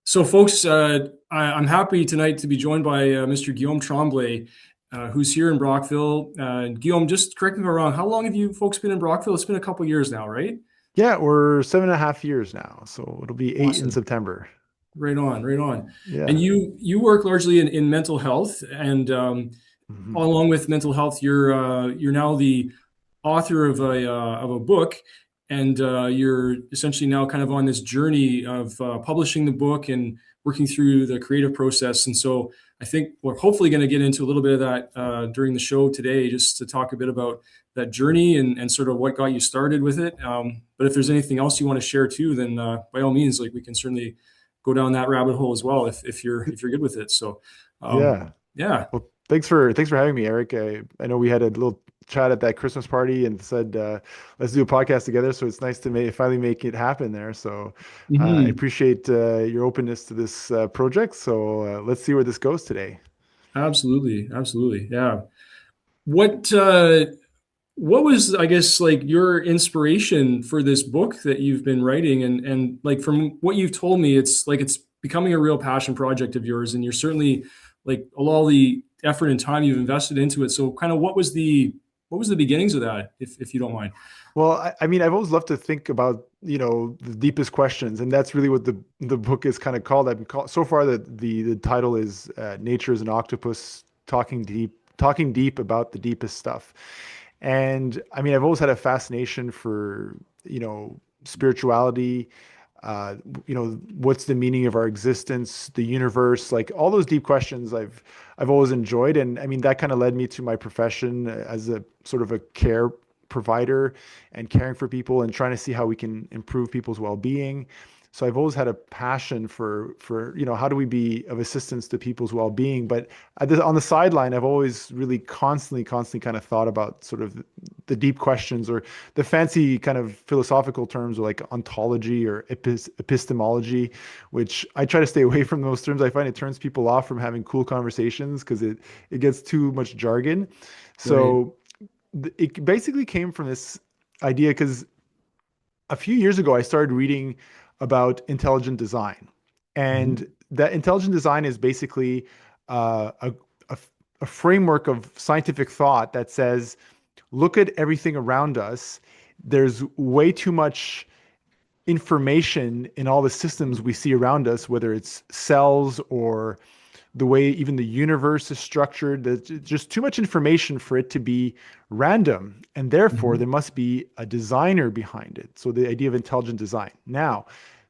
So, folks, I'm happy tonight to be joined by Mr. Guillaume Tremblay, who's here in Brockville. Guillaume, just correct me if I'm wrong. How long have you folks been in Brockville? It's been a couple years now, right? Yeah, we're 7.5 years now, so it'll be 8 in Awesome. September. Right on, right on. And Yeah. you work largely in mental health, and Hmm. along with mental health, you're now the author of a book, and you're essentially now kind of on this journey of publishing the book and working through the creative process. And so I think we're hopefully going to get into a little bit of that during the show today, just to talk a bit about that journey and sort of what got you started with it. But if there's anything else you want to share too, then by all means, like we can certainly go down that rabbit hole as well if you're good with it. So Yeah. yeah. Well, thanks for having me, Eric. I know we had a little chat at that Christmas party and said let's do a podcast together. So it's nice to finally make it happen there. So I Mhm. appreciate your openness to this project. So let's see where this goes today. Absolutely, absolutely. Yeah. What uh what was, I guess, like your inspiration for this book that you've been writing, and like from what you've told me, it's like it's becoming a real passion project of yours, and you're certainly like all the effort and time you've invested into it. So kind of what was the beginnings of that, if you don't mind? Well, I mean, I've always loved to think about, the deepest questions, and that's really what the book is kind of called. So far the title is Nature is an Octopus talking deep about the deepest stuff. And I mean, I've always had a fascination for, spirituality, uh, what's the meaning of our existence, the universe, like all those deep questions I've always enjoyed. And I mean, that kind of led me to my profession as a sort of a care provider and caring for people and trying to see how we can improve people's well-being. So I've always had a passion for how do we be of assistance to people's well-being. But on the sideline, I've always really constantly kind of thought about sort of the deep questions or the fancy kind of philosophical terms like ontology or epistemology, which I try to stay away from those terms. I find it turns people off from having cool conversations because it gets too much jargon. Right. So it basically came from this idea because a few years ago I started reading about intelligent design, Mhm. and that intelligent design is basically uh, a, a a framework of scientific thought that says, look at everything around us. There's way too much information in all the systems we see around us, whether it's cells or the way even the universe is structured. There's just too much information for it to be random. And therefore, Mhm. there must be a designer behind it. So the idea of intelligent design. Now,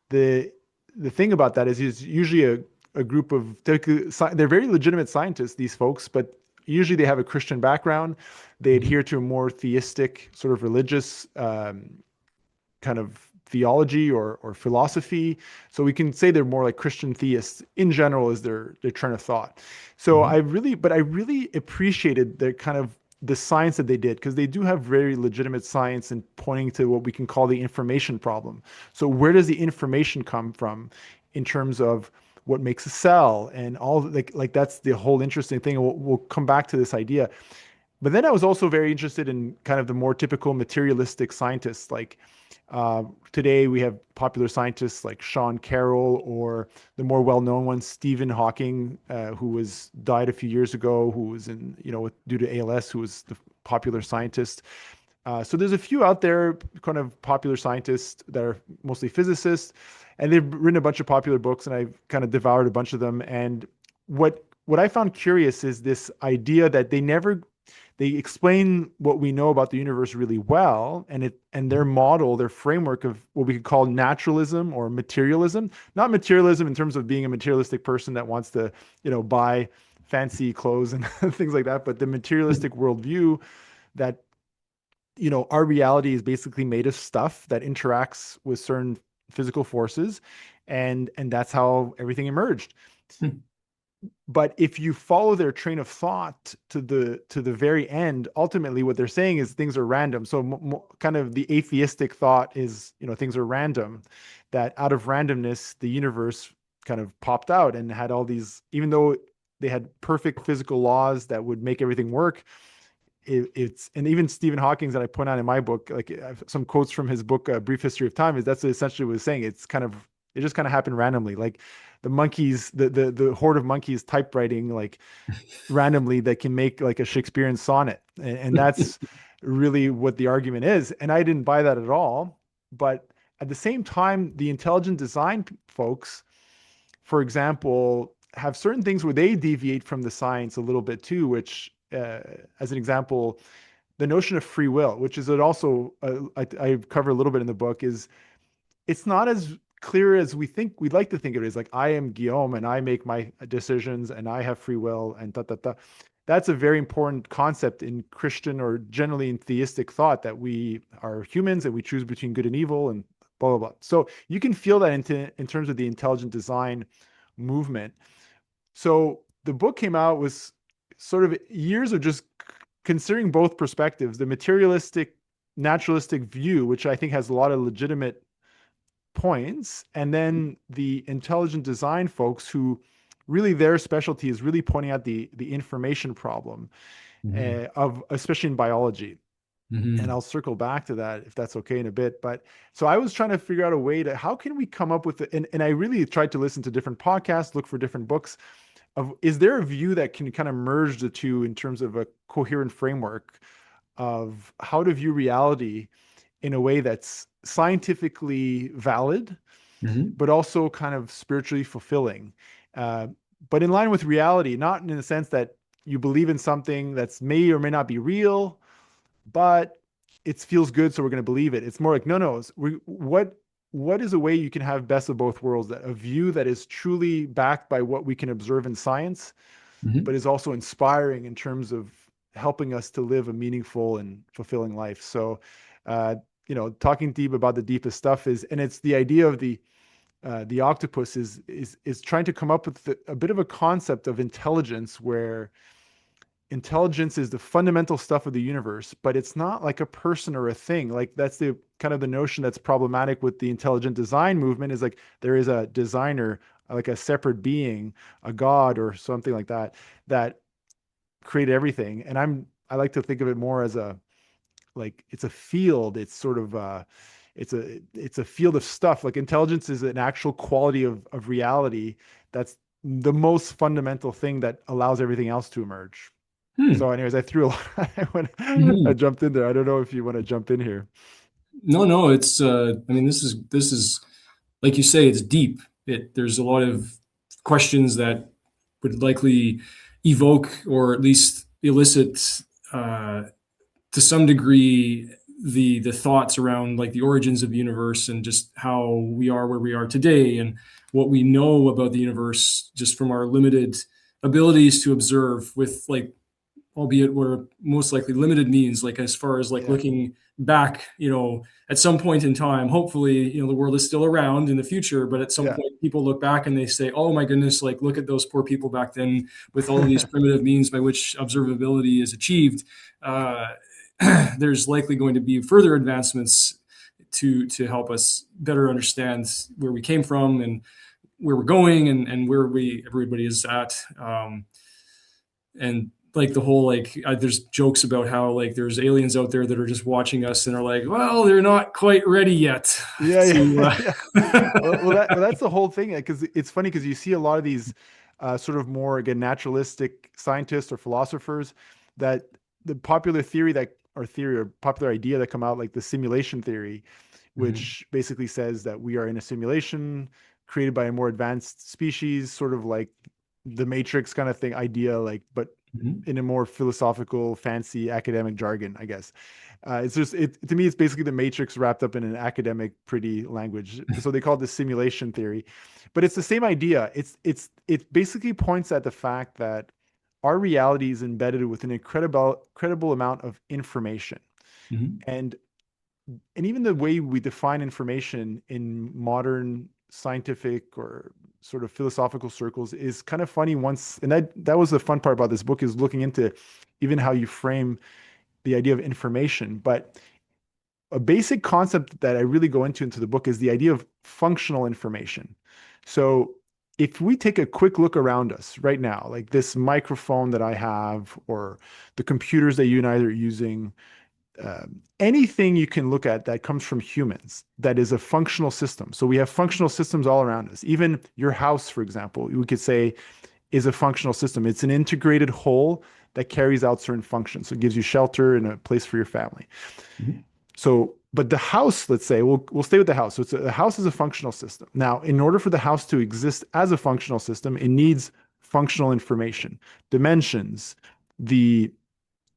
the the thing about that is it's usually a group of they're very legitimate scientists, these folks, but usually they have a Christian background. They Mhm. adhere to a more theistic sort of religious kind of theology or philosophy. So we can say they're more like Christian theists in general as their train of thought. So Mhm. I really appreciated the kind of the science that they did because they do have very legitimate science and pointing to what we can call the information problem. So where does the information come from in terms of what makes a cell and all like that's the whole interesting thing. We'll come back to this idea. But then I was also very interested in kind of the more typical materialistic scientists. Like today, we have popular scientists like Sean Carroll, or the more well-known one, Stephen Hawking, who was died a few years ago, who was due to ALS, who was the popular scientist. So there's a few out there, kind of popular scientists that are mostly physicists, and they've written a bunch of popular books, and I've kind of devoured a bunch of them. And what I found curious is this idea that they explain what we know about the universe really well, and their Mhm. model, their framework of what we could call naturalism or materialism, not materialism in terms of being a materialistic person that wants to, buy fancy clothes and things like that, but the materialistic worldview that our reality is basically made of stuff that interacts with certain physical forces, and that's how everything emerged. But if you follow their train of thought to the very end, ultimately what they're saying is things are random. So kind of the atheistic thought is, things are random, that out of randomness the universe kind of popped out and had all these, even though they had perfect physical laws that would make everything work. It's and even Stephen Hawking that I point out in my book, like I have some quotes from his book, Brief History of Time, is that's essentially what he's saying. It's kind of It just kind of happened randomly. Like the monkeys, the horde of monkeys typewriting like randomly that can make like a Shakespearean sonnet. And that's really what the argument is. And I didn't buy that at all. But at the same time, the intelligent design folks, for example, have certain things where they deviate from the science a little bit too, which, as an example, the notion of free will, which is it also, I cover a little bit in the book, is it's not as clear as we'd like to think it is. Like, I am Guillaume and I make my decisions and I have free will and da da da. That's a very important concept in Christian or generally in theistic thought, that we are humans and we choose between good and evil and blah blah blah. So you can feel that in terms of the intelligent design movement. So the book came out was sort of years of just considering both perspectives, the materialistic naturalistic view, which I think has a lot of legitimate points, and then the intelligent design folks who really their specialty is really pointing out the information problem, Hmm. of especially in biology. And Hmm. I'll circle back to that if that's okay in a bit. But so I was trying to figure out a way to how can we come up with it, and I really tried to listen to different podcasts, look for different books of is there a view that can kind of merge the two in terms of a coherent framework of how to view reality in a way that's scientifically valid, Hmm. but also kind of spiritually fulfilling. Uh, but in line with reality, not in the sense that you believe in something that's may or may not be real, but it feels good, so we're going to believe it. It's more like, no, no, what is a way you can have best of both worlds, that a view that is truly backed by what we can observe in science, but Hmm. is also inspiring in terms of helping us to live a meaningful and fulfilling life. So, uh, talking deep about the deepest stuff is, and it's the idea of the octopus is trying to come up with a bit of a concept of intelligence where intelligence is the fundamental stuff of the universe, but it's not like a person or a thing. Like that's the kind of the notion that's problematic with the intelligent design movement, is like there is a designer, like a separate being, a god or something like that, that created everything. And I like to think of it more as a like it's a field. It's sort of it's a field of stuff. Like intelligence is an actual quality of reality that's the most fundamental thing that allows everything else to emerge. So, Hmm. anyways, I threw a lot when I Hmm. jumped in there. I don't know if you want to jump in here. No, no, it's I mean this is like you say, it's deep. There's a lot of questions that would likely evoke or at least elicit uh, to some degree the thoughts around like the origins of the universe and just how we are where we are today and what we know about the universe just from our limited abilities to observe with like albeit we're most likely limited means, like as far as like Yeah, looking back, at some point in time, hopefully, the world is still around in the future, but at some yeah, point people look back and they say, oh my goodness, like look at those poor people back then with all of these primitive means by which observability is achieved. Uh, there's likely going to be further advancements to help us better understand where we came from and where we're going and where we everybody is at. And like the whole like there's jokes about how like there's aliens out there that are just watching us and are like, well, they're not quite ready yet yeah, to yeah, yeah. That's the whole thing. Because it's funny because you see a lot of these sort of more again naturalistic scientists or philosophers that the popular theory that or theory or popular idea that come out like the simulation theory, Mhm. which basically says that we are in a simulation created by a more advanced species, sort of like the Matrix kind of thing idea, like but Mhm. in a more philosophical, fancy academic jargon, I guess. It's just it to me, it's basically the Matrix wrapped up in an academic, pretty language. So they call it the simulation theory, but it's the same idea. It basically points at the fact that our reality is embedded with an incredible amount of information, Mhm. and even the way we define information in modern scientific or sort of philosophical circles is kind of funny once, and that was the fun part about this book, is looking into even how you frame the idea of information. But a basic concept that I really go into the book is the idea of functional information. So if we take a quick look around us right now, like this microphone that I have, or the computers that you and I are using, anything you can look at that comes from humans that is a functional system. So we have functional systems all around us. Even your house, for example, we could say is a functional system. It's an integrated whole that carries out certain functions. So it gives you shelter and a place for your family. Mhm. So, but the house, let's say, we'll stay with the house. So the house is a functional system. Now, in order for the house to exist as a functional system, it needs functional information, dimensions, the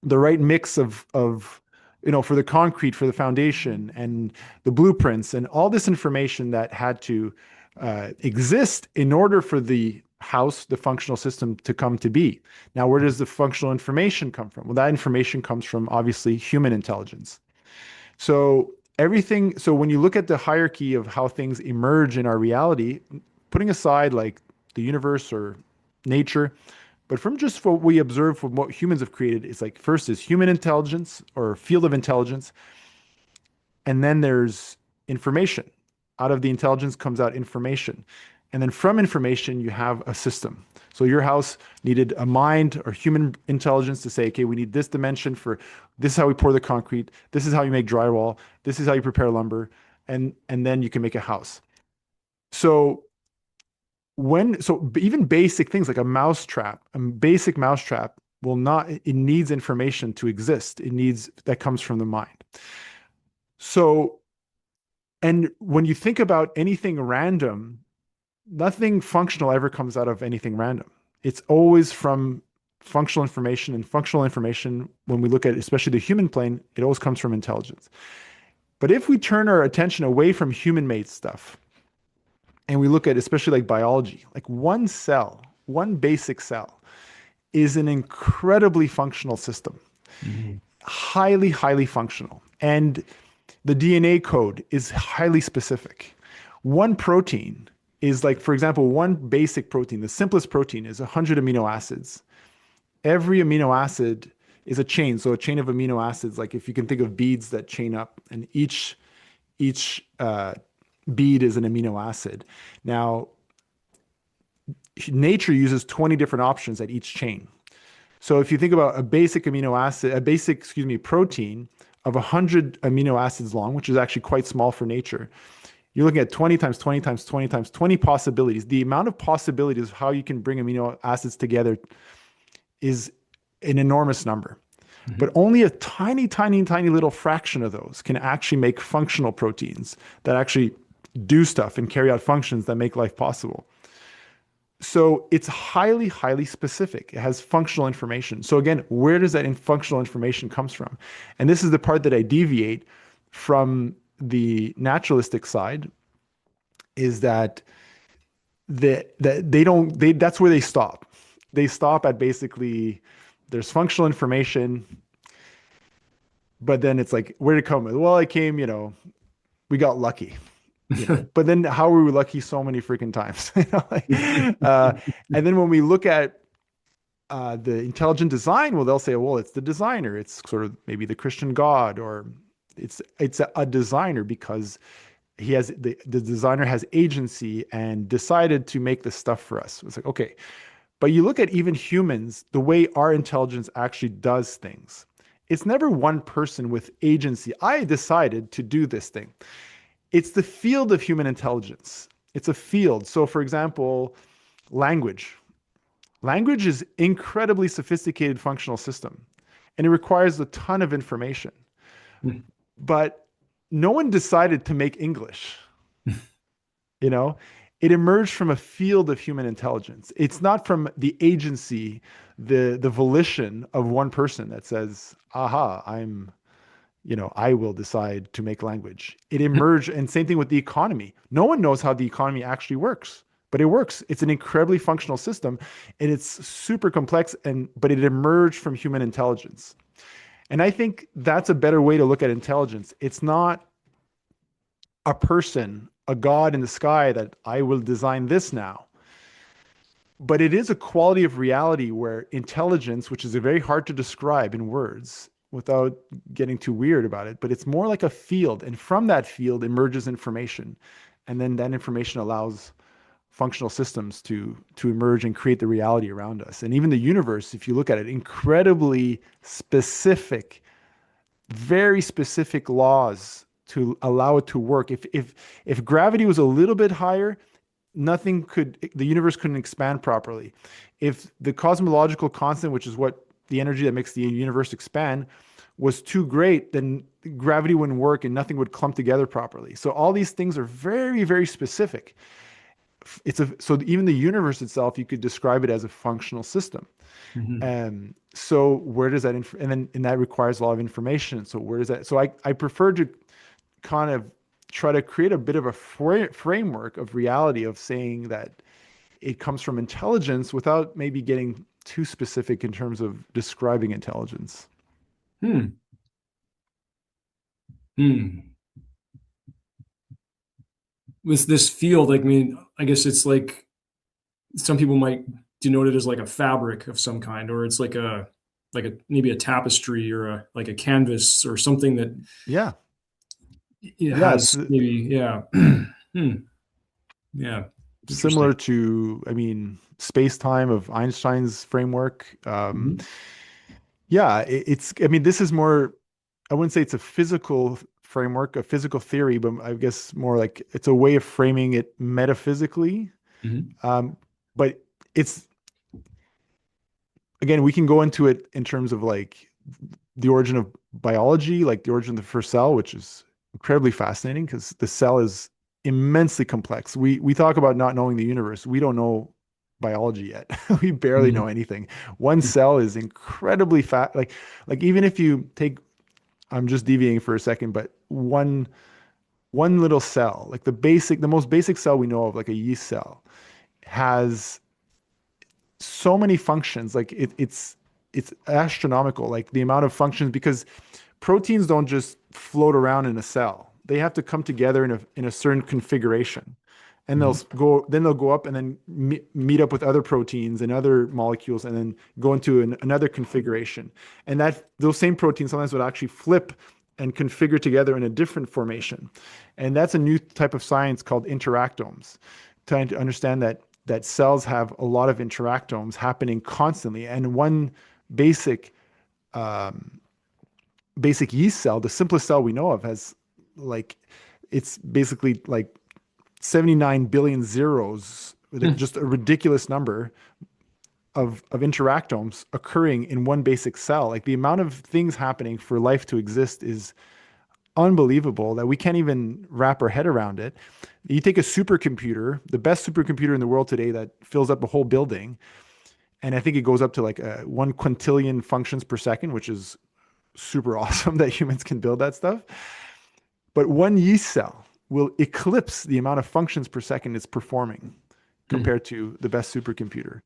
the right mix of for the concrete, for the foundation, and the blueprints, and all this information that had to exist in order for the house, the functional system, to come to be. Now, where does the functional information come from? Well, that information comes from obviously human intelligence. So everything, so when you look at the hierarchy of how things emerge in our reality, putting aside like the universe or nature, but from just what we observe from what humans have created, it's like first is human intelligence or field of intelligence, and then there's information. Out of the intelligence comes out information. And then from information, you have a system. So your house needed a mind or human intelligence to say, okay, we need this dimension for this is how we pour the concrete, this is how you make drywall, this is how you prepare lumber, and then you can make a house. So even basic things like a basic mousetrap will not, it needs information to exist. It needs that comes from the mind. So, and when you think about anything random, nothing functional ever comes out of anything random. It's always from functional information, and functional information, when we look at especially the human plane, it always comes from intelligence. But if we turn our attention away from human-made stuff and we look at especially like biology, like one cell, one basic cell is an incredibly functional system, Mhm. highly, highly functional. And the DNA code is highly specific. One protein is like, for example, one basic protein, the simplest protein is 100 amino acids. Every amino acid is a chain. So a chain of amino acids, like if you can think of beads that chain up, and each bead is an amino acid. Now, nature uses 20 different options at each chain. So if you think about a basic amino acid, a basic, excuse me, protein of 100 amino acids long, which is actually quite small for nature, you're looking at 20 times 20 times 20 times 20 possibilities. The amount of possibilities of how you can bring amino acids together is an enormous number. But Mhm. only a tiny, tiny, tiny little fraction of those can actually make functional proteins that actually do stuff and carry out functions that make life possible. So it's highly, highly specific. It has functional information. So again, where does that functional information comes from? And this is the part that I deviate from the naturalistic side, is that they don't they that's where they stop. They stop at basically there's functional information, but then it's like where did it come? Well, it came, we got lucky. But then how were we lucky so many freaking times? And then when we look at the intelligent design, well, they'll say, well, it's the designer. It's sort of maybe the Christian God, or it's a designer because the designer has agency and decided to make this stuff for us. It's like, okay, but you look at even humans, the way our intelligence actually does things. It's never one person with agency. I decided to do this thing. It's the field of human intelligence. It's a field. So, for example, language. Language is incredibly sophisticated functional system, and it requires a ton of information. But no one decided to make English. You know, it emerged from a field of human intelligence. It's not from the agency, the volition of one person that says, aha, I will decide to make language. It emerged, and same thing with the economy. No one knows how the economy actually works, but it works. It's an incredibly functional system, and it's super complex, but it emerged from human intelligence. And I think that's a better way to look at intelligence. It's not a person, a god in the sky that I will design this now. But it is a quality of reality where intelligence, which is very hard to describe in words without getting too weird about it, but it's more like a field. And from that field emerges information. And then that information allows functional systems to emerge and create the reality around us. And even the universe, if you look at it, incredibly specific. very specific laws to allow it to work. If gravity was a little bit higher, the universe couldn't expand properly. If the cosmological constant, which is what the energy that makes the universe expand, was too great, then gravity wouldn't work and nothing would clump together properly. So all these things are very, very specific. So even the universe itself, you could describe it as a functional system. Mhm. So where does that, and that requires a lot of information. So where does that, so I prefer to kind of try to create a bit of a framework of reality of saying that it comes from intelligence without maybe getting too specific in terms of describing intelligence. Hmm. Hmm. With this field, like, I mean, I guess it's like some people might denote it as like a fabric of some kind, or it's like a maybe a tapestry or a like a canvas or something that Yeah. it Yeah. It's has maybe, yeah. Hmm. Yeah. similar Interesting. to, I mean, space-time of Einstein's framework. Mhm. Yeah, I mean, this is more, I wouldn't say it's a physical framework, a physical theory, but I guess more like it's a way of framing it metaphysically. Mhm. Um, but it's, again, we can go into it in terms of like the origin of biology, like the origin of the first cell, which is incredibly fascinating because the cell is immensely complex. We talk about not knowing the universe. We don't know biology yet. We barely know Mhm. anything. One cell is incredibly fat. Like even if you take, I'm just deviating for a second, but one little cell, like the most basic cell we know of, like a yeast cell, has so many functions. Like it's astronomical, like the amount of functions, because proteins don't just float around in a cell. They have to come together in a certain configuration. And Mhm. they'll go up and then meet up with other proteins and other molecules and then go into another configuration. And that those same proteins sometimes would actually flip and configure together in a different formation. And that's a new type of science called interactomes, trying to understand that cells have a lot of interactomes happening constantly. And one basic um, basic yeast cell, the simplest cell we know of, has like it's basically like 79 billion zeros, Hmm. just a ridiculous number of interactomes occurring in one basic cell. Like the amount of things happening for life to exist is unbelievable that we can't even wrap our head around it. You take a supercomputer, the best supercomputer in the world today that fills up a whole building, and I think it goes up to like 1 quintillion functions per second, which is super awesome that humans can build that stuff. But one yeast cell will eclipse the amount of functions per second it's performing Hmm. compared to the best supercomputer.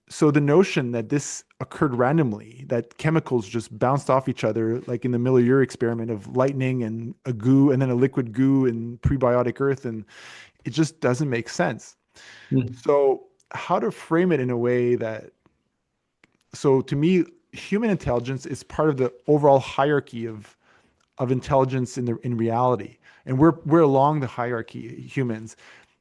So the notion that this occurred randomly, that chemicals just bounced off each other, like in the Miller experiment of lightning and a goo, and then a liquid goo in prebiotic earth, and it just doesn't make sense. Hmm. So how to frame it in a way that, so to me, human intelligence is part of the overall hierarchy of intelligence in reality, and we're along the hierarchy, humans.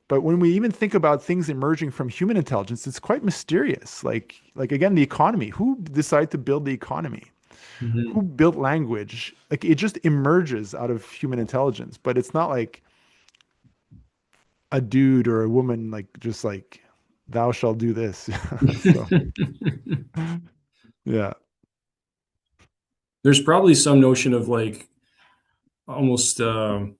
But when we even think about things emerging from human intelligence, it's quite mysterious. Like again, the economy. Who decided to build the economy? Who Hmm. built language? Like it just emerges out of human intelligence, but it's not like a dude or a woman like just like thou shall do this. So yeah, There's probably some notion of like almost, I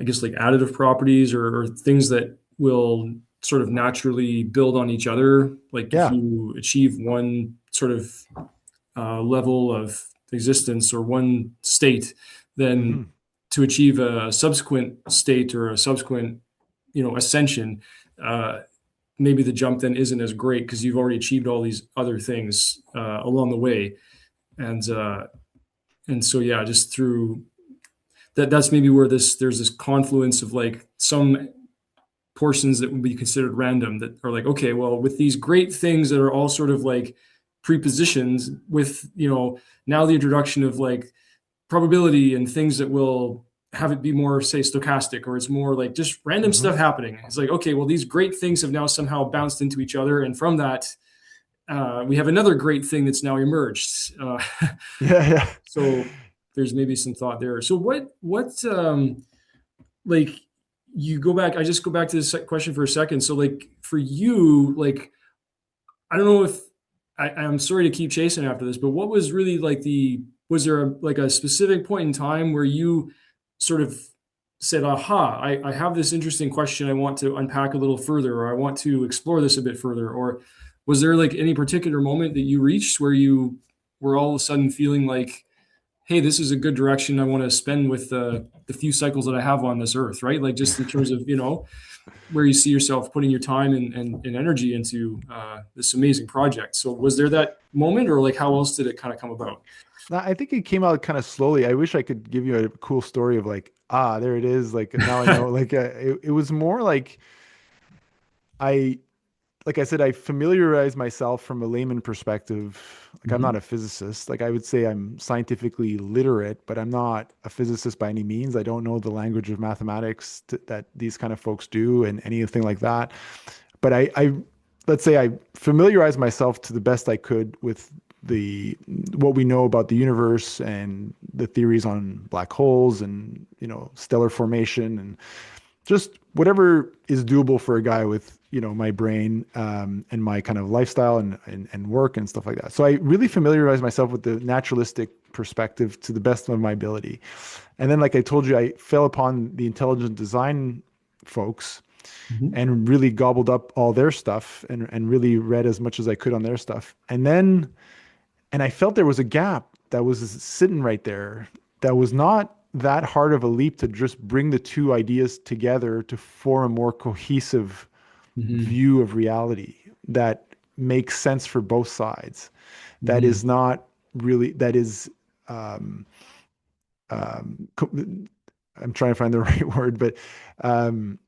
guess, like additive properties or things that will sort of naturally build on each other. Like if yeah, you achieve one sort of level of existence or one state, then hmm, to achieve a subsequent state or a subsequent, ascension, uh, maybe the jump then isn't as great because you've already achieved all these other things along the way, and so yeah, just through that, that's maybe where there's this confluence of like some portions that would be considered random that are like, okay, well, with these great things that are all sort of like prepositions with, now the introduction of like probability and things that will have it be more, say, stochastic, or it's more like just random hmm, stuff happening. It's like, okay, well, these great things have now somehow bounced into each other. And from that, we have another great thing that's now emerged. Yeah, yeah. So there's maybe some thought there. So like you go back, I just go back to this question for a second. So like for you, like, I don't know if I'm sorry to keep chasing after this, but what was really like was there like a specific point in time where you sort of said, aha, I have this interesting question I want to unpack a little further, or I want to explore this a bit further? Or was there like any particular moment that you reached where you were all of a sudden feeling like, hey, this is a good direction I want to spend with the few cycles that I have on this earth, right? Like just in terms of, where you see yourself putting your time and energy into this amazing project. So was there that moment, or like how else did it kind of come about? No, I think it came out kind of slowly. I wish I could give you a cool story of like, ah, there it is. Like now I know. Like it was more like I like I said, I familiarize myself from a layman perspective. Like I'm not Mhm. a physicist. Like I would say I'm scientifically literate, but I'm not a physicist by any means. I don't know the language of mathematics that these kind of folks do and anything like that. But let's say I familiarize myself to the best I could with the what we know about the universe and the theories on black holes and stellar formation and just whatever is doable for a guy with my brain and my kind of lifestyle and work and stuff like that. So I really familiarize myself with the naturalistic perspective to the best of my ability. And then, like I told you, I fell upon the intelligent design folks Mhm. and really gobbled up all their stuff and really read as much as I could on their stuff. And I felt there was a gap that was sitting right there that was not that hard of a leap to just bring the two ideas together to form a more cohesive Mhm. view of reality that makes sense for both sides. That is Mhm. not really, that is, um, um, co- I'm trying to find the right word, but um,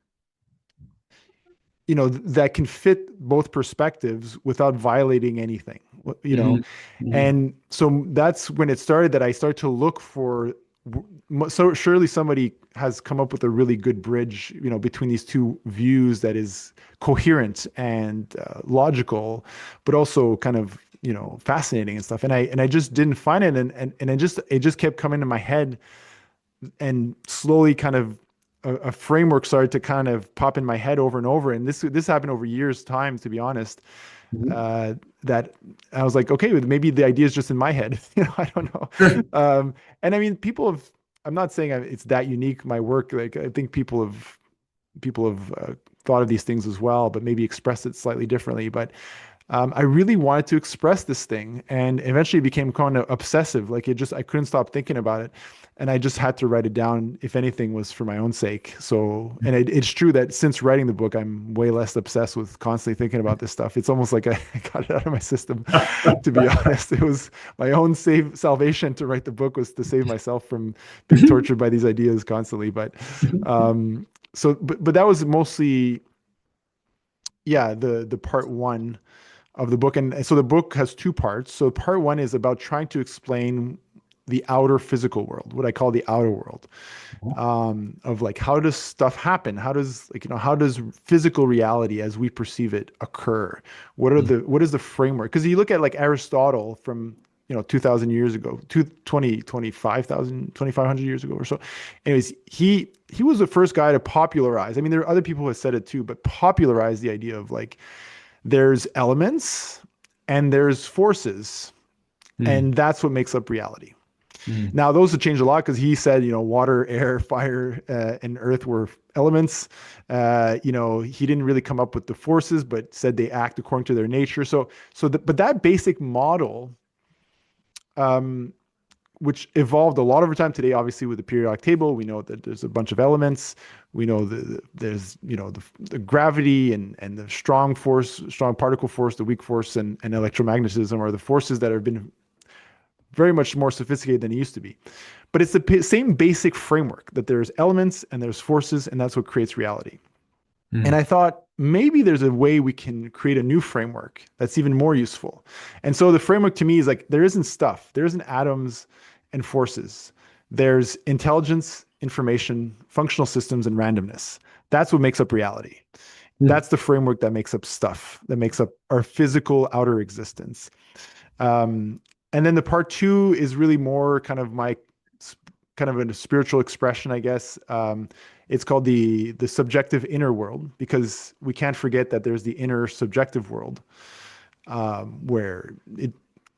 that can fit both perspectives without violating anything, you know. Mhm. Mhm. And so that's when it started that I start to look for, so surely somebody has come up with a really good bridge, between these two views that is coherent and logical, but also kind of, fascinating and stuff. And I just didn't find it. And it just kept coming to my head and slowly kind of a framework started to kind of pop in my head over and over. And this happened over years' time, to be honest. Mhm. Uh, that I was like, okay, maybe the idea is just in my head. I don't know. And I mean, people have. I'm not saying it's that unique. My work, like I think people have thought of these things as well, but maybe expressed it slightly differently. But I really wanted to express this thing, and eventually it became kind of obsessive. Like I couldn't stop thinking about it, and I just had to write it down. If anything, was for my own sake. So, and it's true that since writing the book, I'm way less obsessed with constantly thinking about this stuff. It's almost like I got it out of my system. To be honest, it was my own salvation to write the book was to save myself from being tortured by these ideas constantly. But but that was mostly, yeah, the part one of the book. And so the book has two parts. So part one is about trying to explain the outer physical world, what I call the outer world, of like how does stuff happen? How does how does physical reality as we perceive it occur? What is the framework? Because you look at like Aristotle from 2000 years ago, 2500 years ago or so. Anyways, he was the first guy to popularize. I mean, there are other people who have said it too, but popularize the idea of like there's elements and there's forces, Mhm. and that's what makes up reality. Mhm. Now, those have changed a lot because he said, water, air, fire, and earth were elements. He didn't really come up with the forces, but said they act according to their nature. But that basic model, um, which evolved a lot over time today, obviously with the periodic table, we know that there's a bunch of elements. We know there's, the gravity and the strong force, strong particle force, the weak force, and electromagnetism are the forces that have been very much more sophisticated than it used to be. But it's the same basic framework that there's elements and there's forces, and that's what creates reality. And I Mhm. thought maybe there's a way we can create a new framework that's even more useful. And so the framework to me is like there isn't stuff, there isn't atoms and forces. There's intelligence, information, functional systems, and randomness. That's what makes up reality. That's the framework that makes up stuff, that makes up our physical outer existence. Um, and then the part two is really more kind of my kind of a spiritual expression, I guess. It's called the subjective inner world, because we can't forget that there's the inner subjective world, where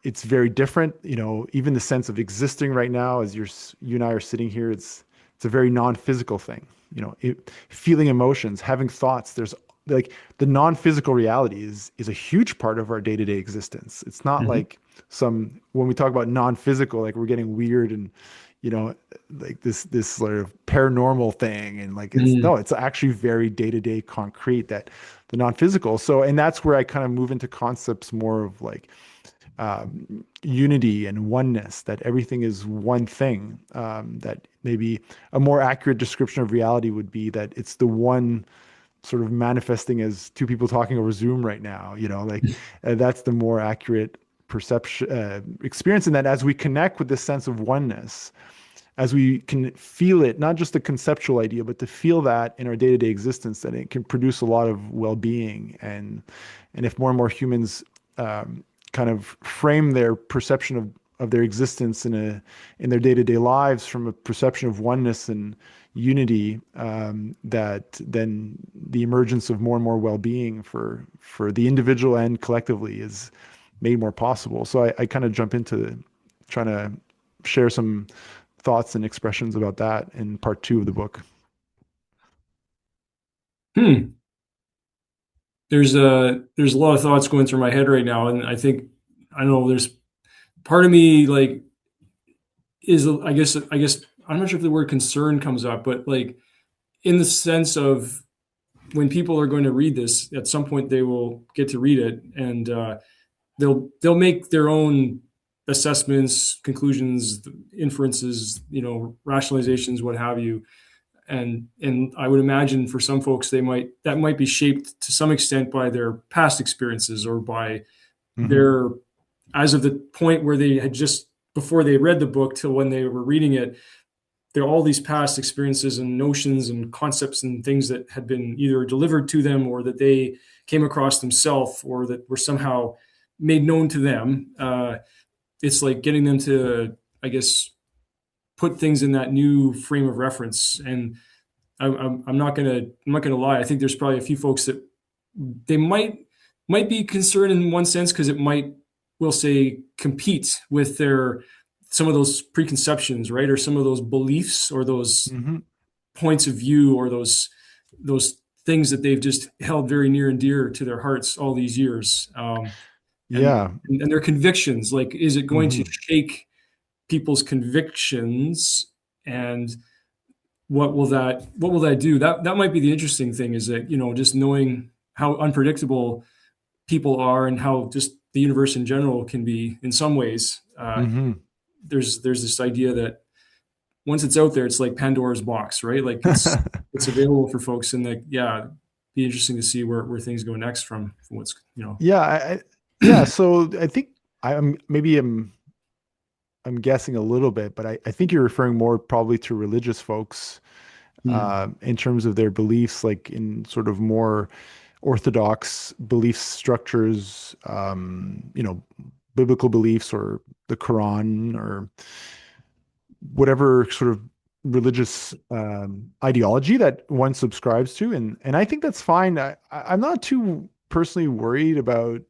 it's very different. You know, even the sense of existing right now, as you and I are sitting here, it's a very non-physical thing. You know, feeling emotions, having thoughts. There's like the non-physical reality is a huge part of our day-to-day existence. It's not Mhm. like some when we talk about non-physical, like we're getting weird and you know like this sort of paranormal thing, and like it's no, Mhm. it's actually very day-to-day concrete, that the non-physical. So, and that's where I kind of move into concepts more of like unity and oneness, that everything is one thing. That maybe a more accurate description of reality would be that it's the one sort of manifesting as two people talking over Zoom right now, you know, like that's the more accurate perception, experience. And that as we connect with this sense of oneness, as we can feel it, not just a conceptual idea, but to feel that in our day-to-day existence, that it can produce a lot of well-being. And if more and more humans kind of frame their perception of their existence in their day-to-day lives from a perception of oneness and unity, that then the emergence of more and more well-being for the individual and collectively is made more possible. So I kind of jump into trying to share some thoughts and expressions about that in part two of the book. Hmm. There's a lot of thoughts going through my head right now, and I think I don't know. There's part of me like is I guess I'm not sure if the word concern comes up, but like in the sense of when people are going to read this, at some point they will get to read it, and they'll make their own assessments, conclusions, inferences, rationalizations, what have you. And I would imagine for some folks that might be shaped to some extent by their past experiences or by Hmm. their as of the point where they had just before they read the book till when they were reading it, there are all these past experiences and notions and concepts and things that had been either delivered to them or that they came across themselves or that were somehow made known to them. It's like getting them to, I guess, put things in that new frame of reference. And I'm not gonna lie. I think there's probably a few folks that they might be concerned in one sense because it might, we'll say, compete with their some of those preconceptions, right, or some of those beliefs or those Hmm. points of view or those things that they've just held very near and dear to their hearts all these years, and Yeah. and their convictions. Like, is it going to Hmm. shake people's convictions, and what will that do? That might be the interesting thing, is that just knowing how unpredictable people are and how just the universe in general can be in some ways. Hmm. There's this idea that once it's out there, it's like Pandora's box, right? Like it's available for folks, and like yeah, be interesting to see where things go next from what's Yeah. Yeah. So I think maybe I'm guessing a little bit, but I think you're referring more probably to religious folks, Hmm. in terms of their beliefs, like in sort of more orthodox belief structures, biblical beliefs or the Quran or whatever sort of religious ideology that one subscribes to, and I think that's fine. I'm not too personally worried about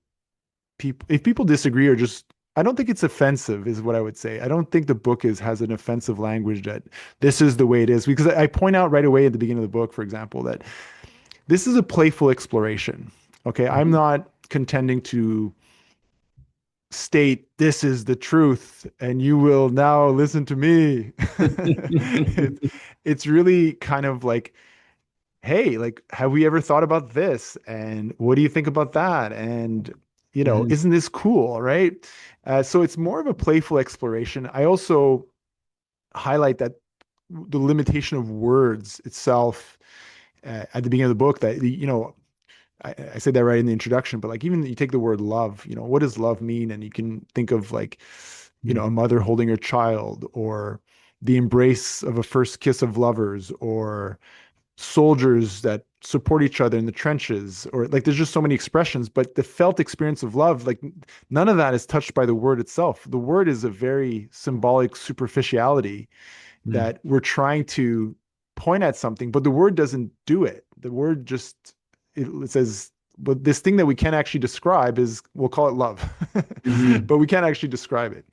people if people disagree, or just I don't think it's offensive, is what I would say. I don't think the book is has an offensive language that this is the way it is, because I point out right away at the beginning of the book, for example, that this is a playful exploration. Okay, I'm Mhm. not contending to state this is the truth and you will now listen to me. it, it's really kind of like, hey, like, have we ever thought about this? And what do you think about that? And, Mhm. isn't this cool? Right. So it's more of a playful exploration. I also highlight that the limitation of words itself, at the beginning of the book, that, I said that right in the introduction, but like even you take the word love, what does love mean? And you can think of like, a mother holding her child, or the embrace of a first kiss of lovers, or soldiers that support each other in the trenches, or like there's just so many expressions, but the felt experience of love, like none of that is touched by the word itself. The word is a very symbolic superficiality Mm. that we're trying to point at something, but the word doesn't do it. The word just it says, but this thing that we can't actually describe is, we'll call it love, Mhm. but we can't actually describe it.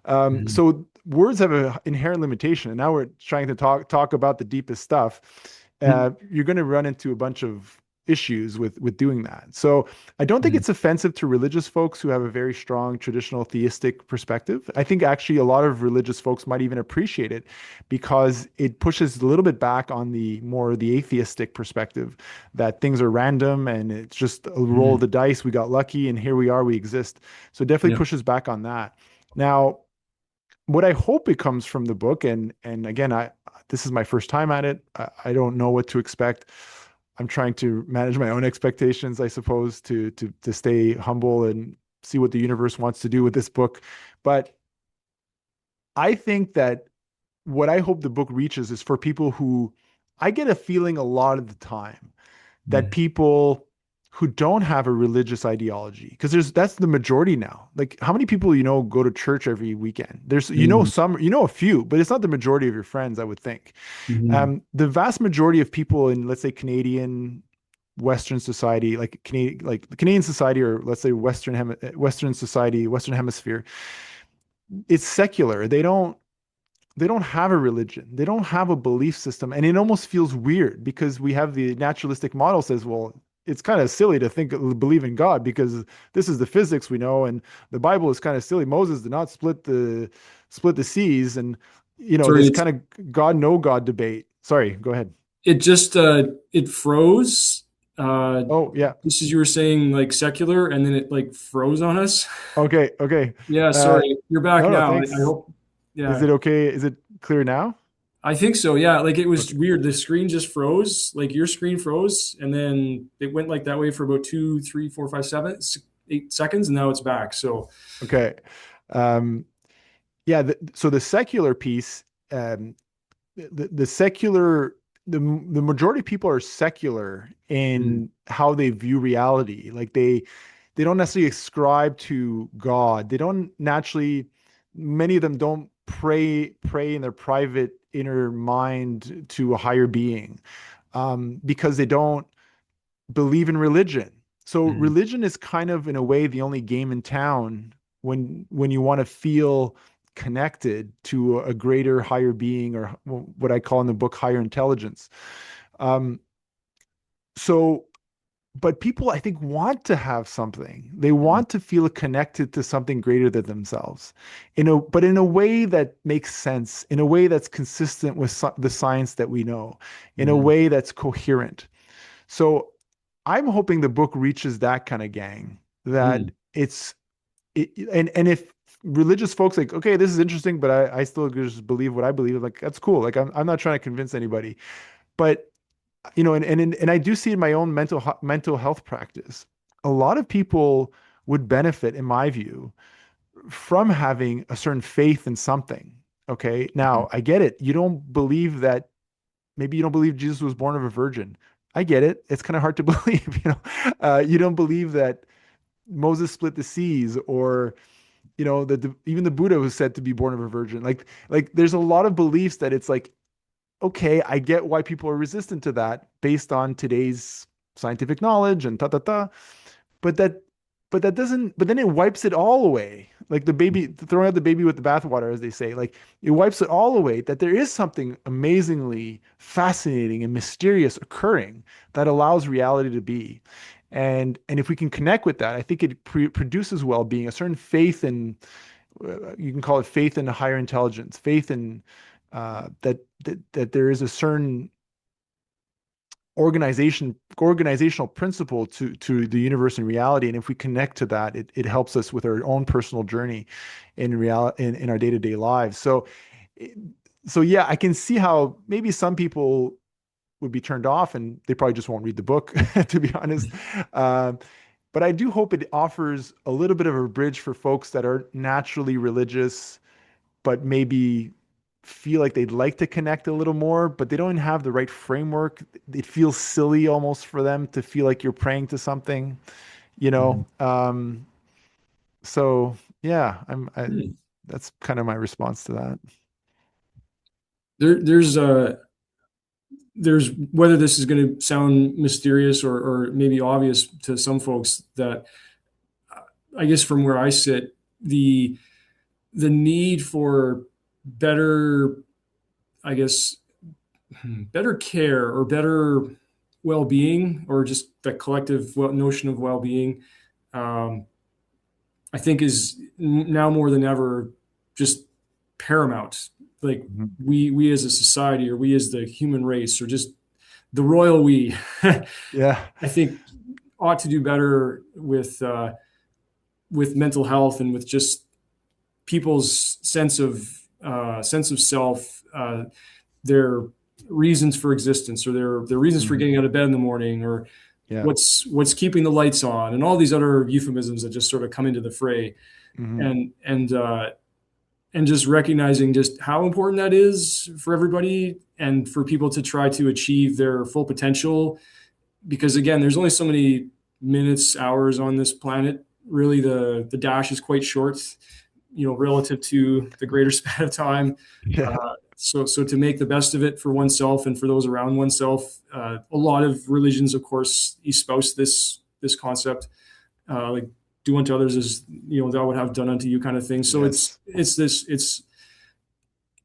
Mhm. So words have an inherent limitation, and now we're trying to talk about the deepest stuff. You're going to run into a bunch of issues with doing that. So I don't think Mhm. it's offensive to religious folks who have a very strong traditional theistic perspective. I think actually a lot of religious folks might even appreciate it because it pushes a little bit back on the atheistic perspective that things are random and it's just a roll of Mhm. the dice. We got lucky and here we are, we exist. So it definitely Yeah. pushes back on that. Now, what I hope it comes from the book, and again, I this is my first time at it. I don't know what to expect. I'm trying to manage my own expectations, I suppose, to stay humble and see what the universe wants to do with this book. But I think that what I hope the book reaches is for people who, I get a feeling a lot of the time that Mhm. people who don't have a religious ideology, because that's the majority now. Like how many people go to church every weekend? There's Mhm. some, a few, but it's not the majority of your friends, I would think. Mhm. The vast majority of people in, let's say, Canadian Western society, like the Canadian society, or let's say Western society, Western hemisphere, it's secular. They don't have a religion. They don't have a belief system. And it almost feels weird because we have the naturalistic model says, well, it's kind of silly to believe in God because this is the physics we know, and the Bible is kind of silly. Moses did not split the seas, and Sorry, this kind of God no God debate. Sorry, go ahead. it just it froze. Uh, Oh yeah. just as you were saying, like secular, and then it like froze on us. Okay, okay. Yeah, Uh sorry. You're back no, no, now. I thanks. hope. Is Yeah, it okay? Is it clear now? I think so. Yeah, like it was Okay. weird. The screen just froze. Like your screen froze, and then it went like that way for about 8 seconds, and now it's back. So, Okay. Um yeah, so the secular piece, um the secular the majority of people are secular mm, in how they view reality. Like they don't necessarily ascribe to God. They don't naturally, many of them don't pray in their private inner mind to a higher being, because they don't believe in religion. So mm, religion is kind of, in a way, the only game in town when you want to feel connected to a greater, higher being, or what I call in the book higher intelligence. Um, so, but people, I think, want to have something. They mm, want to feel connected to something greater than themselves, but in a way that makes sense, in a way that's consistent with the science that we know, in a mm, way that's coherent. So I'm hoping the book reaches that kind of gang, that mm, and if religious folks like, okay, this is interesting, but I still just believe what I believe, like that's cool. Like I'm not trying to convince anybody, but and I do see in my own mental health practice, a lot of people would benefit, in my view, from having a certain faith in something. Okay. mm, Now I get it. Maybe you don't believe Jesus was born of a virgin. I get it. It's kind of hard to believe, you don't believe that Moses split the seas, or that even the Buddha was said to be born of a virgin. Like there's a lot of beliefs that it's like, okay, I get why people are resistant to that based on today's scientific knowledge and ta ta ta. But that doesn't. But then it wipes it all away. Like the baby, throwing out the baby with the bathwater, as they say. Like it wipes it all away. That there is something amazingly fascinating and mysterious occurring that allows reality to be. And if we can connect with that, I think it produces well-being, a certain faith in, you can call it faith in a higher intelligence, faith in, that there is a certain organizational principle to the universe and reality. And if we connect to that, it helps us with our own personal journey in our day-to-day lives. So yeah, I can see how maybe some people would be turned off and they probably just won't read the book, to be honest. Um, but I do hope it offers a little bit of a bridge for folks that are naturally religious, but maybe feel like they'd like to connect a little more, but they don't have the right framework. It feels silly almost for them to feel like you're praying to something, you Mhm. know. So yeah, Hmm. that's kind of my response to that. There, there's whether this is going to sound mysterious or maybe obvious to some folks that I guess from where I sit, the need for better, I guess, better care or better well-being or just the collective notion of well-being, um, I think is now more than ever just paramount. Like Mhm. we as a society or we as the human race or just the royal we, Yeah. I think ought to do better with mental health and with just people's sense of self, their reasons for existence, or their reasons for Mhm. getting out of bed in the morning, or Yeah. what's keeping the lights on, and all these other euphemisms that just sort of come into the fray, Hmm. and and uh, and just recognizing just how important that is for everybody and for people to try to achieve their full potential. Because again, there's only so many minutes, hours on this planet. Really, the dash is quite short, relative to the greater span of time. Yeah. So to make the best of it for oneself and for those around oneself, a lot of religions, of course, espouse this concept, like do unto others as thou would have done unto you, kind of thing. So Yes.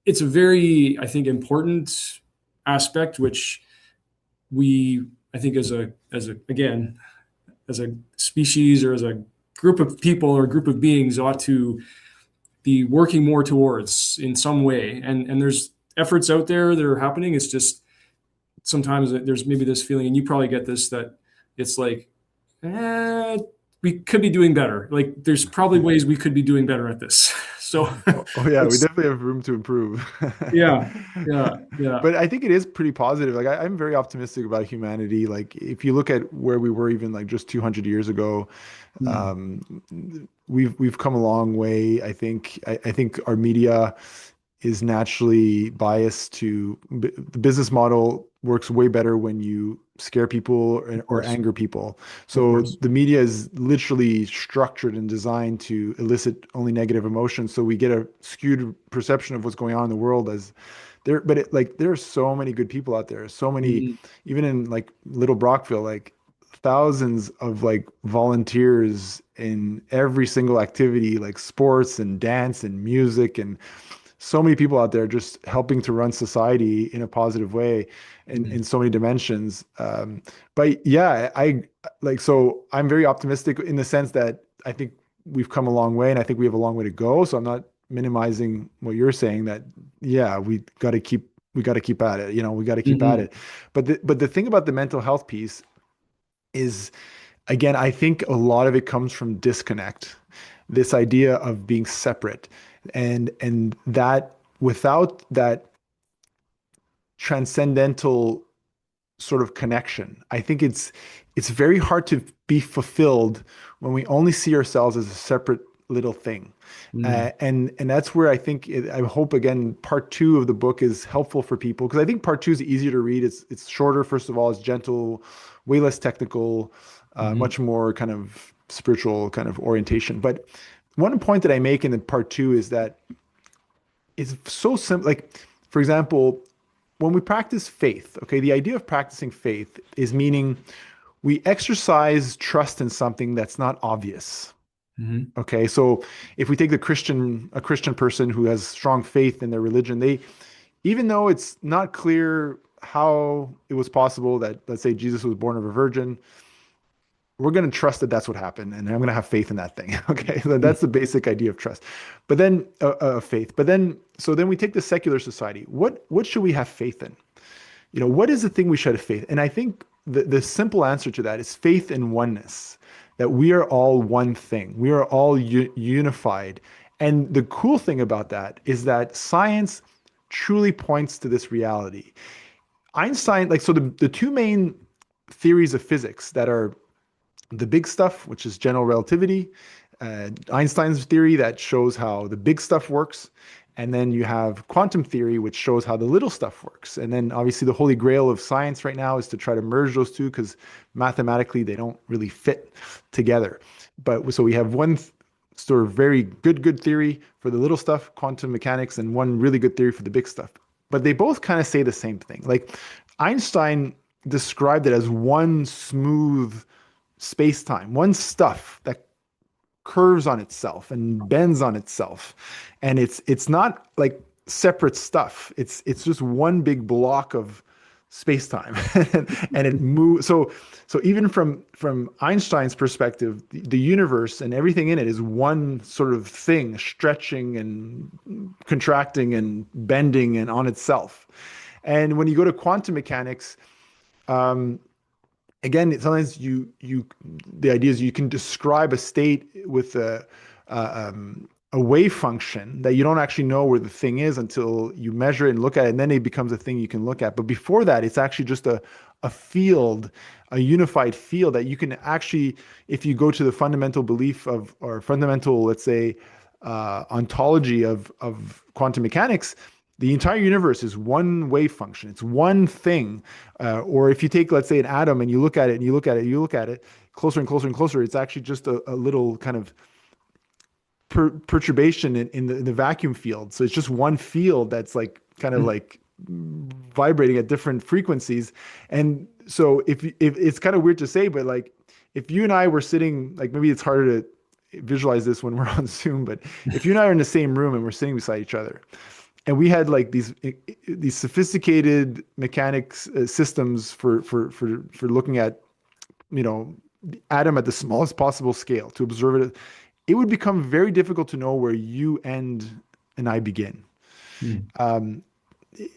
it's a very, I think, important aspect which we, I think, as a again, as a species or as a group of people or a group of beings ought to be working more towards in some way. And there's efforts out there that are happening. It's just sometimes there's maybe this feeling, and you probably get this, that it's like, eh, we could be doing better. Like there's probably ways we could be doing better at this. So Oh yeah, we it's definitely have room to improve. yeah, yeah, yeah. But I think it is pretty positive. Like I'm very optimistic about humanity. Like if you look at where we were even like just 200 years ago, Mm, um, we've come a long way. I think our media is naturally biased to the business model works way better when you scare people of or course, anger people. of So course. the media is literally structured and designed to elicit only negative emotions. So we get a skewed perception of what's going on in the world as there, but like there are so many good people out there. So many, Mhm, even in like Little Brockville, like thousands of like volunteers in every single activity, like sports and dance and music and so many people out there just helping to run society in a positive way in mhm, so many dimensions. But yeah, I like, so I'm very optimistic in the sense that I think we've come a long way and I think we have a long way to go. So I'm not minimizing what you're saying that, yeah, we got to keep at it. We got to keep at mhm, it. But the thing about the mental health piece is, again, I think a lot of it comes from disconnect, this idea of being separate, and that without that transcendental sort of connection, I think it's very hard to be fulfilled when we only see ourselves as a separate little thing. mhm, And that's where I hope again part two of the book is helpful for people because I think part two is easier to read. It's shorter. First of all, it's gentle, way less technical, mhm, much more kind of spiritual kind of orientation. But one point that I make in the part two is that it's so simple. Like, for example, when we practice faith, okay, the idea of practicing faith is meaning we exercise trust in something that's not obvious. mhm, Okay, so if we take a Christian person who has strong faith in their religion, even though it's not clear how it was possible that, let's say, Jesus was born of a virgin, we're going to trust that that's what happened, and I'm going to have faith in that thing. Okay, so mhm, that's the basic idea of trust. But then, faith. But then, so then we take the secular society. What should we have faith in? What is the thing we should have faith? And I think the simple answer to that is faith in oneness, that we are all one thing. We are all unified. And the cool thing about that is that science truly points to this reality. Einstein, like, so the two main theories of physics that are the big stuff, which is general relativity, Einstein's theory that shows how the big stuff works, And then you have quantum theory, which shows how the little stuff works. And then obviously the holy grail of science right now is to try to merge those two because mathematically they don't really fit together. But so we have one sort of very good theory for the little stuff, quantum mechanics, and one really good theory for the big stuff. But they both kind of say the same thing. Like Einstein described it as one smooth space-time, one stuff that curves on itself and bends on itself, and it's not like separate stuff. It's just one big block of space-time, and it moves. So even from Einstein's perspective, the universe and everything in it is one sort of thing, stretching and contracting and bending and on itself. And when you go to quantum mechanics, um, again, sometimes the idea is you can describe a state with a wave function that you don't actually know where the thing is until you measure it and look at it, and then it becomes a thing you can look at. But before that, it's actually just a field, a unified field that you can actually, if you go to the fundamental belief of, or fundamental, let's say, ontology of quantum mechanics, the entire universe is one wave function. It's one thing. Or if you take, let's say, an atom and you look at it and you look at it, you look at it closer and closer and closer, it's actually just a little kind of perturbation in the vacuum field. So it's just one field that's like kind of like vibrating at different frequencies. And so if it's kind of weird to say, but like if you and I were sitting, like maybe it's harder to visualize this when we're on Zoom, but if you and I are in the same room and we're sitting beside each other, and we had like these sophisticated mechanics systems for looking at, you know, the atom at the smallest possible scale to observe it, it would become very difficult to know where you end and I begin. Mm. Um,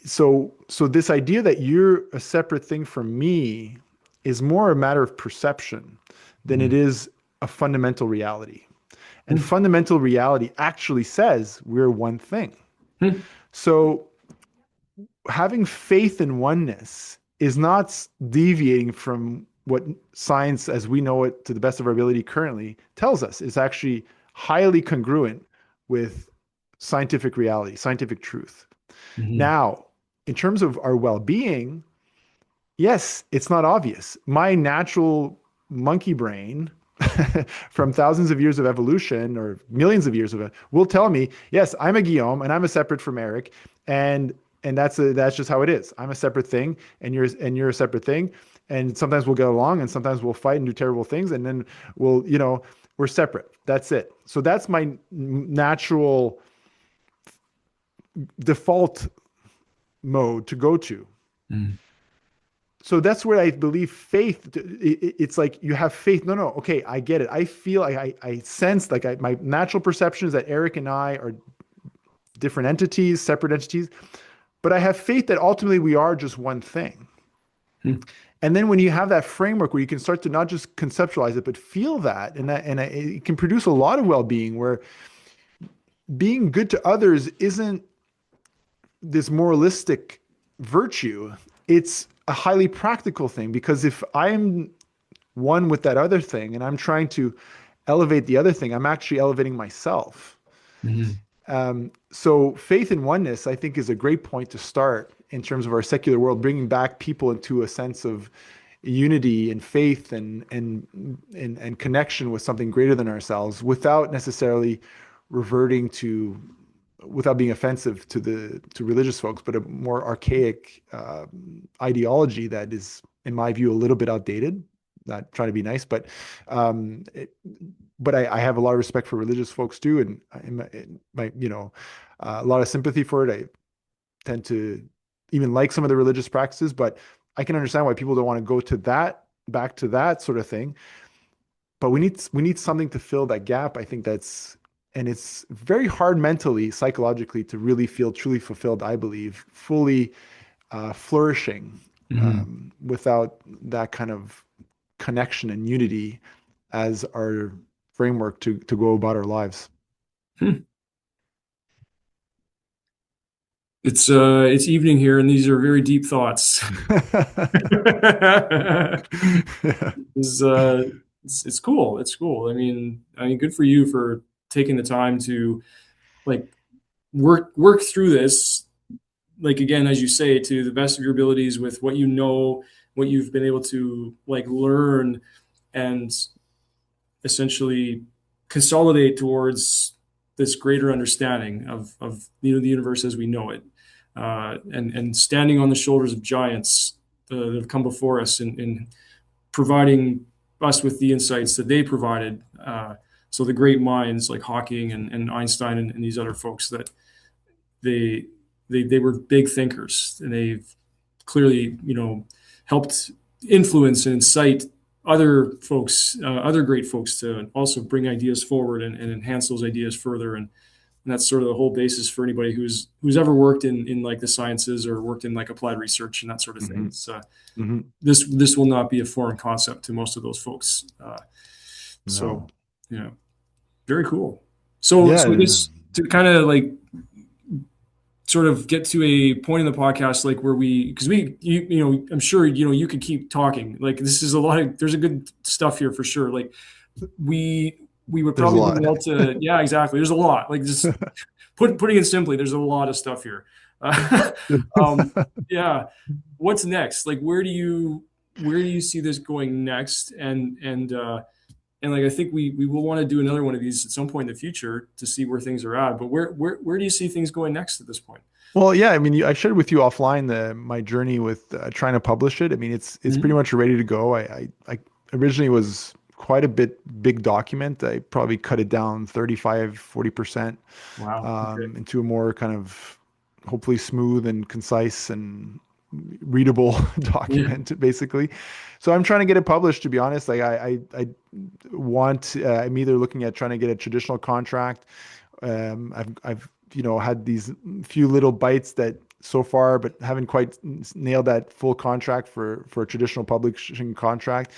so this idea that you're a separate thing from me is more a matter of perception than it Mm. is a fundamental reality. And Mm. fundamental reality actually says we're one thing. Mm. So having faith in oneness is not deviating from what science as we know it to the best of our ability currently tells us. It's actually highly congruent with scientific reality, scientific truth. Mhm. Now, in terms of our well-being, yes, it's not obvious. My natural monkey brain from thousands of years of evolution or millions of years of it will tell me, yes, I'm a Guillaume and I'm a separate from Eric, and that's just how it is. I'm a separate thing, and you're a separate thing, and sometimes we'll get along, and sometimes we'll fight and do terrible things, and then we're separate. That's it. So that's my natural default mode to go to. Mm. So that's where I believe faith. It's like you have faith. No, okay, I get it. I feel, I sense, like my natural perception is that Eric and I are different entities, separate entities, but I have faith that ultimately we are just one thing. Mm. And then when you have that framework where you can start to not just conceptualize it, but feel that, and it can produce a lot of well-being where being good to others isn't this moralistic virtue. It's a highly practical thing because if I'm one with that other thing and I'm trying to elevate the other thing, I'm actually elevating myself. Mhm. So faith in oneness, I think, is a great point to start in terms of our secular world, bringing back people into a sense of unity and faith and connection with something greater than ourselves, without necessarily reverting to, without being offensive to religious folks, but a more archaic ideology that is, in my view, a little bit outdated. Not trying to be nice, but um, it, I have a lot of respect for religious folks too, and a lot of sympathy for it. I tend to even like some of the religious practices, but I can understand why people don't want to go to that, back to that sort of thing. But we need something to fill that gap. I think and it's very hard mentally, psychologically, to really feel truly fulfilled, I believe, fully flourishing Mhm. without that kind of connection and unity as our framework to go about our lives. Hmm. It's evening here, and these are very deep thoughts. It's, uh, it's cool. It's cool. I mean, good for you for taking the time to like work through this, like again, as you say, to the best of your abilities with what you know, what you've been able to like learn, and essentially consolidate towards this greater understanding of the universe as we know it, and standing on the shoulders of giants that have come before us in providing us with the insights that they provided. So the great minds like Hawking and Einstein and these other folks, that they, they were big thinkers, and they've clearly, helped influence and incite other folks, other great folks, to also bring ideas forward and enhance those ideas further. And that's sort of the whole basis for anybody who's ever worked in like the sciences or worked in like applied research and that sort of thing. Hmm. It's Hmm. this will not be a foreign concept to most of those folks. So No. yeah, very cool. So I Yeah. guess to kind of like sort of get to a point in the podcast like where because I'm sure you could keep talking, like this is a lot of, there's a good stuff here for sure, like we would There's a probably do lot. well to, yeah, exactly, there's a lot, like just putting it simply, there's a lot of stuff here. um yeah, what's next, like where do you see this going next, and like I think we will want to do another one of these at some point in the future to see where things are at, but where do you see things going next at this point? Well, yeah, I mean, I shared with you offline my journey with trying to publish it. I mean, it's pretty Mhm. much ready to go. I originally was quite a big document. I probably cut it down 35, 40% Wow. Okay. into a more kind of hopefully smooth and concise and readable Yeah. document, basically. So I'm trying to get it published, to be honest. Like I want, I'm either looking at trying to get a traditional contract. I've had these few little bites that so far, but haven't quite nailed that full contract for a traditional publishing contract.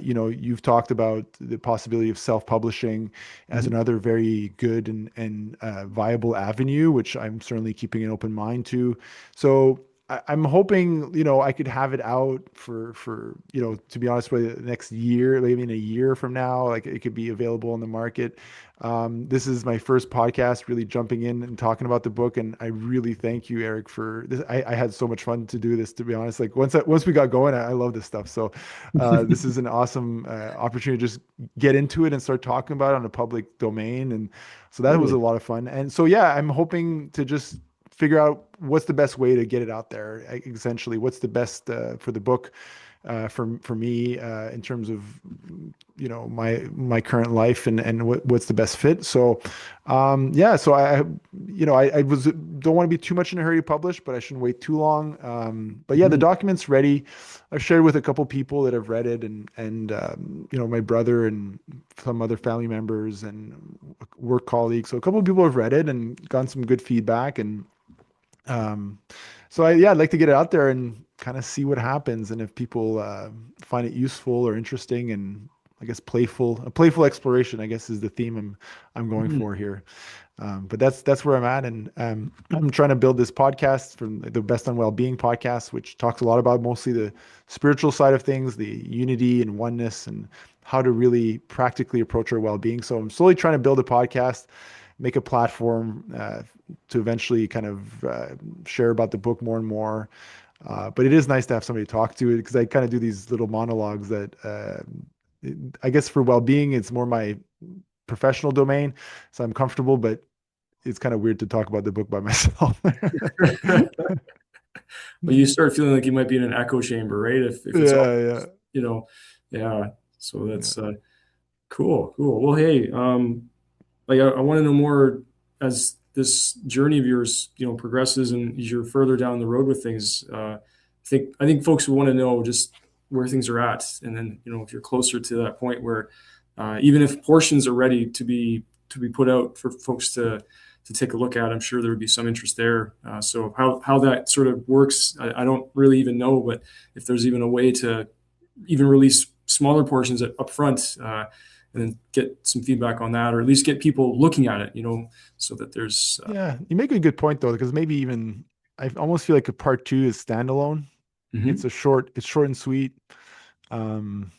You've talked about the possibility of self-publishing as Mhm. another very good and viable avenue, which I'm certainly keeping an open mind to. So I'm hoping, I could have it out for to be honest, with the next year, maybe in a year from now, like it could be available in the market. This is my first podcast really jumping in and talking about the book. And I really thank you, Eric, for this. I had so much fun to do this, to be honest. Like once we got going, I love this stuff. So this is an awesome opportunity to just get into it and start talking about it on a public domain. And so that was a Totally. lot of fun. And so, yeah, I'm hoping to just figure out what's the best way to get it out there. Essentially, what's the best for the book, for me, in terms of my current life, and what's the best fit. So yeah, so I was don't want to be too much in a hurry to publish, but I shouldn't wait too long. But yeah, the Mhm. document's ready. I've shared with a couple people that have read it, and my brother and some other family members and work colleagues. So a couple of people have read it and gotten some good feedback. And um, so I'd like to get it out there and kind of see what happens, and if people find it useful or interesting, and I guess a playful exploration, I guess, is the theme I'm going Mhm. for here. But that's where I'm at, and I'm trying to build this podcast from the Best on Wellbeing podcast, which talks a lot about mostly the spiritual side of things, the unity and oneness, and how to really practically approach our well-being. So I'm slowly trying to build a podcast, make a platform to eventually kind of share about the book more and more. But it is nice to have somebody to talk to, because I kind of do these little monologues that I guess for well-being, it's more my professional domain, so I'm comfortable, but it's kind of weird to talk about the book by myself. Well, you start feeling like you might be in an echo chamber, right? If it's all, Yeah, yeah, you know, yeah. So yeah. that's cool, cool. Well, hey, like I want to know more as this journey of yours, progresses and as you're further down the road with things. I think folks will want to know just where things are at, and then if you're closer to that point where even if portions are ready to be put out for folks to take a look at, I'm sure there would be some interest there. So how that sort of works, I don't really even know, but if there's even a way to even release smaller portions up front, and then get some feedback on that, or at least get people looking at it, so that there's. Yeah, you make a good point though, because maybe even I almost feel like a part two is standalone. Mhm. It's short and sweet. Um,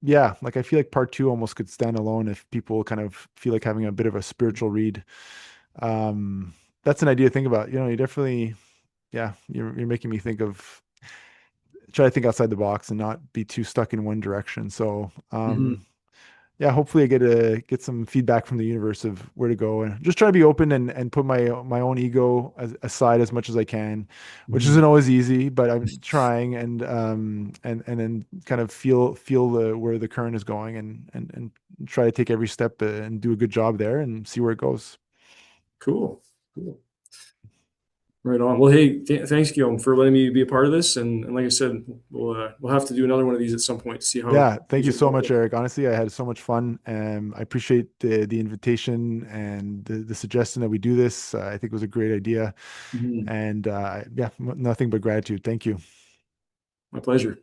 yeah, like I feel like part two almost could stand alone if people kind of feel like having a bit of a spiritual read. That's an idea to think about. You definitely, yeah, you're making me think of try to think outside the box and not be too stuck in one direction. So, Hmm. yeah, hopefully I get some feedback from the universe of where to go and just try to be open and put my own ego aside as much as I can, which Hmm. isn't always easy, but I'm trying and then kind of feel the where the current is going and try to take every step and do a good job there and see where it goes. Cool. Cool. Right on. Well, hey, thanks, Guillaume, for letting me be a part of this. And like I said, we'll have to do another one of these at some point to see how Yeah, thank things you are so going. much, Eric. Honestly, I had so much fun. I appreciate the invitation and the suggestion that we do this. I think it was a great idea. Mhm. And yeah, nothing but gratitude. Thank you. My pleasure.